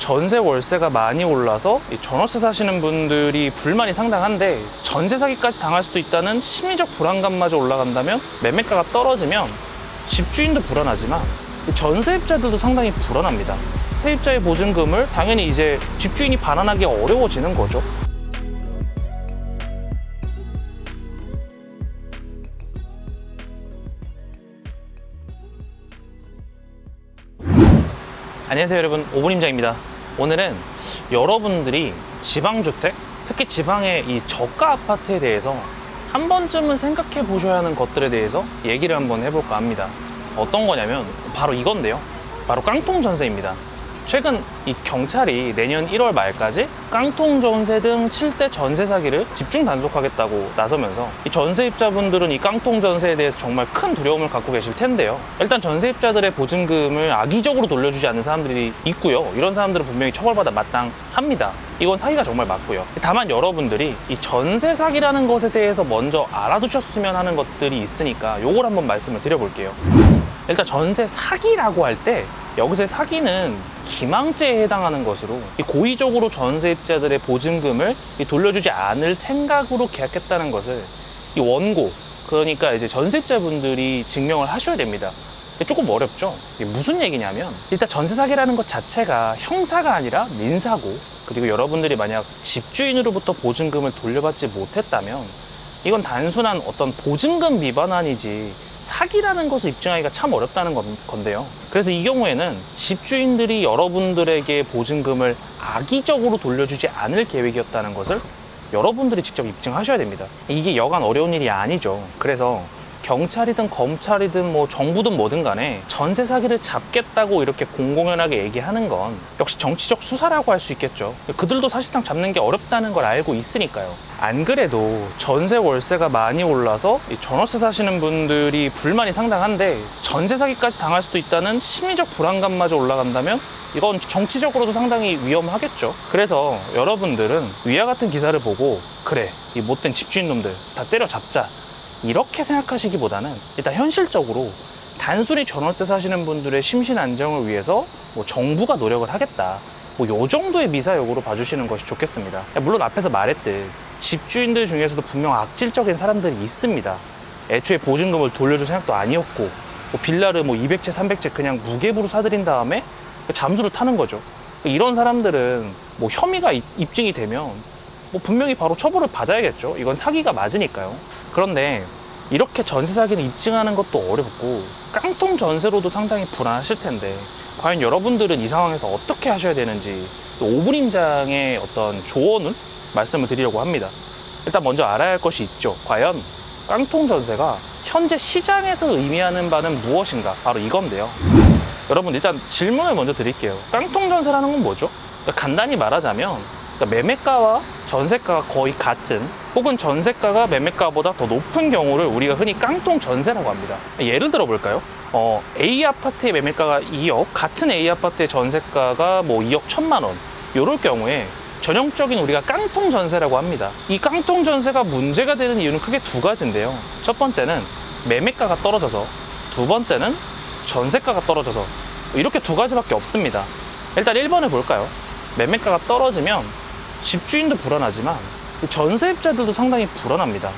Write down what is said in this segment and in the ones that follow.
전세 월세가 많이 올라서 이 전월세 사시는 분들이 불만이 상당한데, 전세 사기까지 당할 수도 있다는 심리적 불안감마저 올라간다면, 매매가가 떨어지면 집주인도 불안하지만 전세입자들도 상당히 불안합니다. 세입자의 보증금을 당연히 이제 집주인이 반환하기 어려워지는 거죠. 안녕하세요 여러분, 오분임장입니다. 오늘은 여러분들이 지방주택, 특히 지방의 이 저가 아파트에 대해서 한 번쯤은 생각해 보셔야 하는 것들에 대해서 얘기를 한번 해볼까 합니다. 어떤 거냐면 바로 이건데요, 바로 깡통전세입니다. 최근 이 경찰이 내년 1월 말까지 깡통전세 등 7대 전세 사기를 집중 단속하겠다고 나서면서, 이 전세입자분들은 이 깡통전세에 대해서 정말 큰 두려움을 갖고 계실 텐데요. 일단 전세입자들의 보증금을 악의적으로 돌려주지 않는 사람들이 있고요. 이런 사람들은 분명히 처벌받아 마땅합니다. 이건 사기가 정말 맞고요. 다만 여러분들이 이 전세 사기라는 것에 대해서 먼저 알아두셨으면 하는 것들이 있으니까 요걸 한번 말씀을 드려볼게요. 일단 전세 사기라고 할 때 여기서의 사기는 기망죄에 해당하는 것으로, 이 고의적으로 전세입자들의 보증금을 돌려주지 않을 생각으로 계약했다는 것을 이 원고, 그러니까 이제 전세입자분들이 증명을 하셔야 됩니다. 조금 어렵죠? 이게 무슨 얘기냐면, 일단 전세 사기라는 것 자체가 형사가 아니라 민사고, 그리고 여러분들이 만약 집주인으로부터 보증금을 돌려받지 못했다면 이건 단순한 어떤 보증금 위반안이지 사기라는 것을 입증하기가 참 어렵다는 건데요. 그래서 이 경우에는 집주인들이 여러분들에게 보증금을 악의적으로 돌려주지 않을 계획이었다는 것을 여러분들이 직접 입증하셔야 됩니다. 이게 여간 어려운 일이 아니죠. 그래서 경찰이든 검찰이든 뭐 정부든 뭐든 간에 전세 사기를 잡겠다고 이렇게 공공연하게 얘기하는 건 역시 정치적 수사라고 할 수 있겠죠. 그들도 사실상 잡는 게 어렵다는 걸 알고 있으니까요. 안 그래도 전세 월세가 많이 올라서 이 전월세 사시는 분들이 불만이 상당한데, 전세 사기까지 당할 수도 있다는 심리적 불안감마저 올라간다면 이건 정치적으로도 상당히 위험하겠죠. 그래서 여러분들은 위와 같은 기사를 보고, 그래, 이 못된 집주인 놈들 다 때려잡자, 이렇게 생각하시기보다는 일단 현실적으로 단순히 전월세 사시는 분들의 심신 안정을 위해서 뭐 정부가 노력을 하겠다, 뭐 요 정도의 미사역으로 봐주시는 것이 좋겠습니다. 물론 앞에서 말했듯 집주인들 중에서도 분명 악질적인 사람들이 있습니다. 애초에 보증금을 돌려줄 생각도 아니었고, 뭐 빌라를 뭐 200채 300채 그냥 무계부로 사들인 다음에 잠수를 타는 거죠. 이런 사람들은 뭐 혐의가 입증이 되면 뭐 분명히 바로 처벌을 받아야겠죠. 이건 사기가 맞으니까요. 그런데 이렇게 전세 사기는 입증하는 것도 어렵고 깡통 전세로도 상당히 불안하실 텐데, 과연 여러분들은 이 상황에서 어떻게 하셔야 되는지 오분임장의 어떤 조언을 말씀을 드리려고 합니다. 일단 먼저 알아야 할 것이 있죠. 과연 깡통 전세가 현재 시장에서 의미하는 바는 무엇인가? 바로 이건데요. 여러분, 일단 질문을 먼저 드릴게요. 깡통 전세라는 건 뭐죠? 그러니까 간단히 말하자면, 그러니까 매매가와 전세가가 거의 같은, 혹은 전세가가 매매가보다 더 높은 경우를 우리가 흔히 깡통 전세라고 합니다. 예를 들어 볼까요? A 아파트의 매매가가 2억, 같은 A 아파트의 전세가가 뭐 2억 1천만 원, 이럴 경우에 전형적인 우리가 깡통 전세라고 합니다. 이 깡통 전세가 문제가 되는 이유는 크게 두 가지인데요. 첫 번째는 매매가가 떨어져서, 두 번째는 전세가가 떨어져서, 이렇게 두 가지밖에 없습니다. 일단 1번을 볼까요? 매매가가 떨어지면 집주인도 불안하지만 전세입자들도 상당히 불안합니다.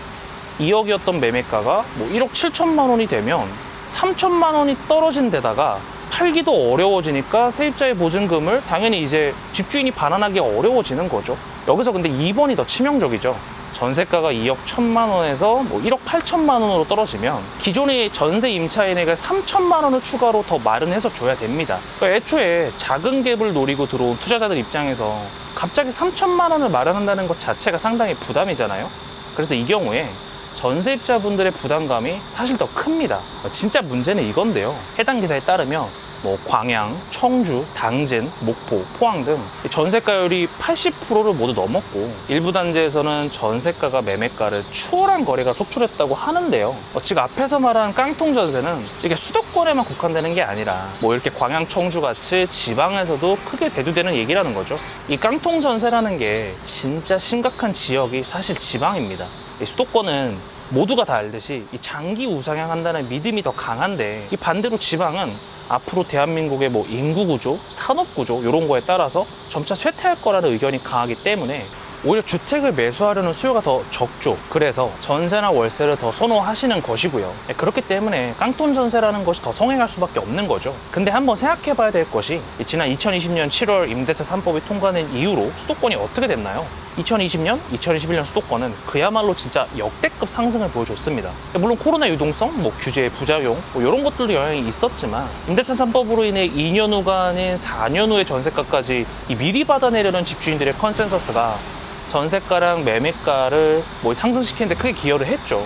2억이었던 매매가가 뭐 1억 7천만 원이 되면 3천만 원이 떨어진 데다가 팔기도 어려워지니까 세입자의 보증금을 당연히 이제 집주인이 반환하기 어려워지는 거죠. 여기서 근데 2번이 더 치명적이죠. 전세가가 2억 1천만 원에서 뭐 1억 8천만 원으로 떨어지면 기존의 전세 임차인에게 3천만 원을 추가로 더 마련해서 줘야 됩니다. 그러니까 애초에 작은 갭을 노리고 들어온 투자자들 입장에서 갑자기 3천만 원을 마련한다는 것 자체가 상당히 부담이잖아요. 그래서 이 경우에 전세입자분들의 부담감이 사실 더 큽니다. 진짜 문제는 이건데요. 해당 기사에 따르면 뭐 광양, 청주, 당진, 목포, 포항 등 전세가율이 80%를 모두 넘었고, 일부 단지에서는 전세가가 매매가를 추월한 거래가 속출했다고 하는데요. 지금 앞에서 말한 깡통 전세는 이게 수도권에만 국한되는 게 아니라 뭐 이렇게 광양, 청주 같이 지방에서도 크게 대두되는 얘기라는 거죠. 이 깡통 전세라는 게 진짜 심각한 지역이 사실 지방입니다. 이 수도권은 모두가 다 알듯이 이 장기 우상향한다는 믿음이 더 강한데, 이 반대로 지방은 앞으로 대한민국의 뭐 인구 구조, 산업 구조 이런 거에 따라서 점차 쇠퇴할 거라는 의견이 강하기 때문에 오히려 주택을 매수하려는 수요가 더 적죠. 그래서 전세나 월세를 더 선호하시는 것이고요. 그렇기 때문에 깡통 전세라는 것이 더 성행할 수밖에 없는 거죠. 근데 한번 생각해 봐야 될 것이 지난 2020년 7월 임대차 3법이 통과된 이후로 수도권이 어떻게 됐나요? 2020년, 2021년 수도권은 그야말로 진짜 역대급 상승을 보여줬습니다. 물론 코로나 유동성, 뭐 규제의 부작용, 뭐 이런 것들도 영향이 있었지만 임대차 3법으로 인해 2년 후가 아닌 4년 후의 전세가까지 미리 받아내려는 집주인들의 컨센서스가 전세가랑 매매가를 뭐 상승시키는 데 크게 기여를 했죠.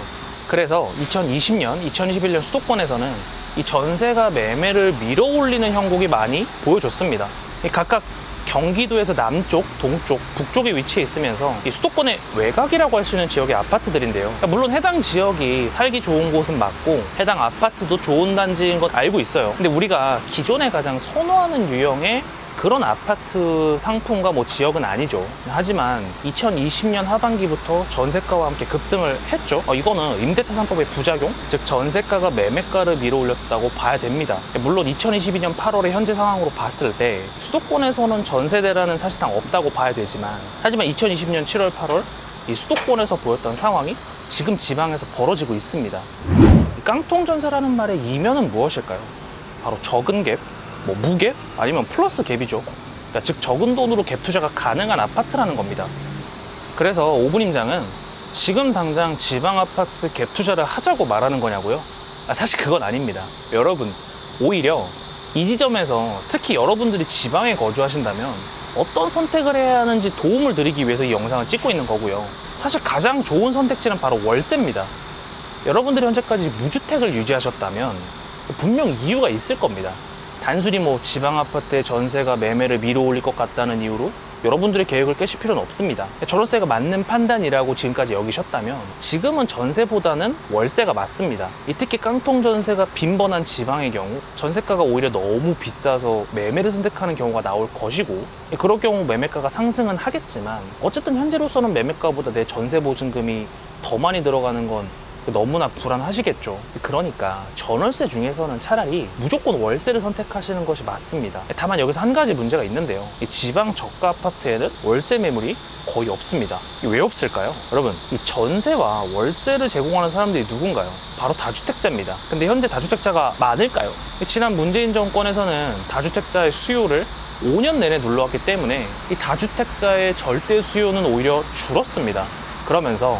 그래서 2020년, 2021년 수도권에서는 이 전세가 매매를 밀어올리는 형국이 많이 보여줬습니다. 각각 경기도에서 남쪽, 동쪽, 북쪽에 위치해 있으면서 이 수도권의 외곽이라고 할 수 있는 지역의 아파트들인데요. 그러니까 물론 해당 지역이 살기 좋은 곳은 맞고 해당 아파트도 좋은 단지인 건 알고 있어요. 근데 우리가 기존에 가장 선호하는 유형의 그런 아파트 상품과 뭐 지역은 아니죠. 하지만 2020년 하반기부터 전세가와 함께 급등을 했죠. 이거는 임대차 3법의 부작용, 즉 전세가가 매매가를 밀어올렸다고 봐야 됩니다. 물론 2022년 8월의 현재 상황으로 봤을 때 수도권에서는 전세대라는 사실상 없다고 봐야 되지만 하지만 2020년 7월 8월 이 수도권에서 보였던 상황이 지금 지방에서 벌어지고 있습니다. 깡통 전세라는 말의 이면은 무엇일까요? 바로 적은 갭, 뭐 무갭 아니면 플러스 갭이죠. 그러니까 즉 적은 돈으로 갭 투자가 가능한 아파트라는 겁니다. 그래서 오분임장은 지금 당장 지방 아파트 갭 투자를 하자고 말하는 거냐고요? 사실 그건 아닙니다. 여러분, 오히려 이 지점에서 특히 여러분들이 지방에 거주하신다면 어떤 선택을 해야 하는지 도움을 드리기 위해서 이 영상을 찍고 있는 거고요. 사실 가장 좋은 선택지는 바로 월세입니다. 여러분들이 현재까지 무주택을 유지하셨다면 분명 이유가 있을 겁니다. 단순히 뭐 지방 아파트의 전세가 매매를 밀어올릴 것 같다는 이유로 여러분들의 계획을 깨실 필요는 없습니다. 전월세가 맞는 판단이라고 지금까지 여기셨다면 지금은 전세보다는 월세가 맞습니다. 특히 깡통 전세가 빈번한 지방의 경우 전세가가 오히려 너무 비싸서 매매를 선택하는 경우가 나올 것이고 그럴 경우 매매가가 상승은 하겠지만 어쨌든 현재로서는 매매가보다 내 전세 보증금이 더 많이 들어가는 건 너무나 불안하시겠죠. 그러니까 전월세 중에서는 차라리 무조건 월세를 선택하시는 것이 맞습니다. 다만 여기서 한 가지 문제가 있는데요. 이 지방 저가 아파트에는 월세 매물이 거의 없습니다. 왜 없을까요? 여러분, 이 전세와 월세를 제공하는 사람들이 누군가요? 바로 다주택자입니다. 근데 현재 다주택자가 많을까요? 지난 문재인 정권에서는 다주택자의 수요를 5년 내내 눌러왔기 때문에 이 다주택자의 절대 수요는 오히려 줄었습니다. 그러면서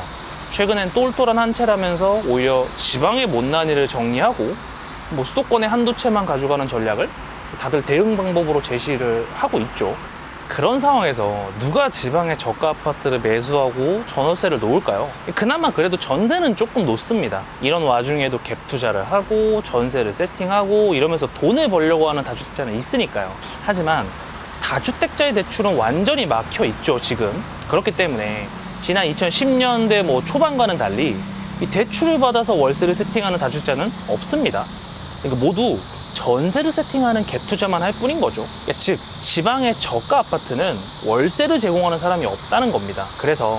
최근엔 똘똘한 한 채라면서 오히려 지방의 못난이를 정리하고 뭐 수도권의 한두 채만 가져가는 전략을 다들 대응 방법으로 제시를 하고 있죠. 그런 상황에서 누가 지방의 저가 아파트를 매수하고 전월세를 놓을까요? 그나마 그래도 전세는 조금 놓습니다. 이런 와중에도 갭 투자를 하고 전세를 세팅하고 이러면서 돈을 벌려고 하는 다주택자는 있으니까요. 하지만 다주택자의 대출은 완전히 막혀 있죠, 지금. 그렇기 때문에 지난 2010년대 뭐 초반과는 달리 이 대출을 받아서 월세를 세팅하는 다주택자는 없습니다. 그러니까 모두 전세를 세팅하는 갭 투자만 할 뿐인 거죠. 그러니까 즉 지방의 저가 아파트는 월세를 제공하는 사람이 없다는 겁니다. 그래서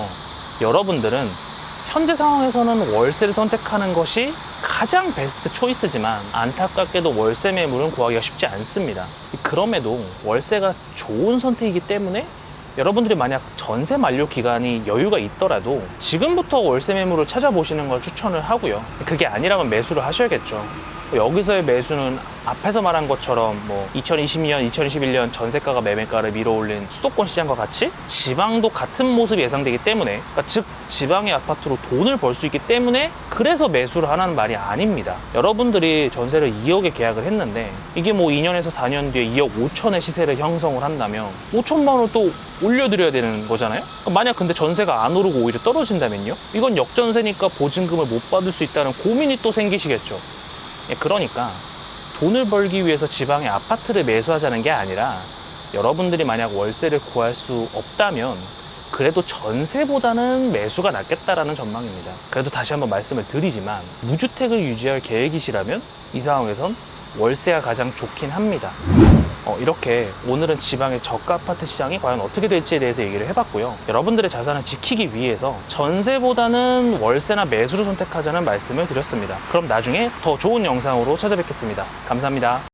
여러분들은 현재 상황에서는 월세를 선택하는 것이 가장 베스트 초이스지만 안타깝게도 월세 매물은 구하기가 쉽지 않습니다. 그럼에도 월세가 좋은 선택이기 때문에 여러분들이 만약 전세 만료 기간이 여유가 있더라도 지금부터 월세 매물을 찾아보시는 걸 추천을 하고요. 그게 아니라면 매수를 하셔야겠죠. 여기서의 매수는 앞에서 말한 것처럼 뭐 2020년, 2021년 전세가가 매매가를 밀어올린 수도권 시장과 같이 지방도 같은 모습이 예상되기 때문에 그러니까 즉 지방의 아파트로 돈을 벌 수 있기 때문에 그래서 매수를 하라는 말이 아닙니다. 여러분들이 전세를 2억에 계약을 했는데 이게 뭐 2년에서 4년 뒤에 2억 5천의 시세를 형성을 한다면 5천만 원을 또 올려드려야 되는 거잖아요. 만약 근데 전세가 안 오르고 오히려 떨어진다면요? 이건 역전세니까 보증금을 못 받을 수 있다는 고민이 또 생기시겠죠. 그러니까 돈을 벌기 위해서 지방의 아파트를 매수하자는 게 아니라 여러분들이 만약 월세를 구할 수 없다면 그래도 전세보다는 매수가 낫겠다라는 전망입니다. 그래도 다시 한번 말씀을 드리지만 무주택을 유지할 계획이시라면 이 상황에선 월세가 가장 좋긴 합니다. 이렇게 오늘은 지방의 저가 아파트 시장이 과연 어떻게 될지에 대해서 얘기를 해봤고요. 여러분들의 자산을 지키기 위해서 전세보다는 월세나 매수를 선택하자는 말씀을 드렸습니다. 그럼 나중에 더 좋은 영상으로 찾아뵙겠습니다. 감사합니다.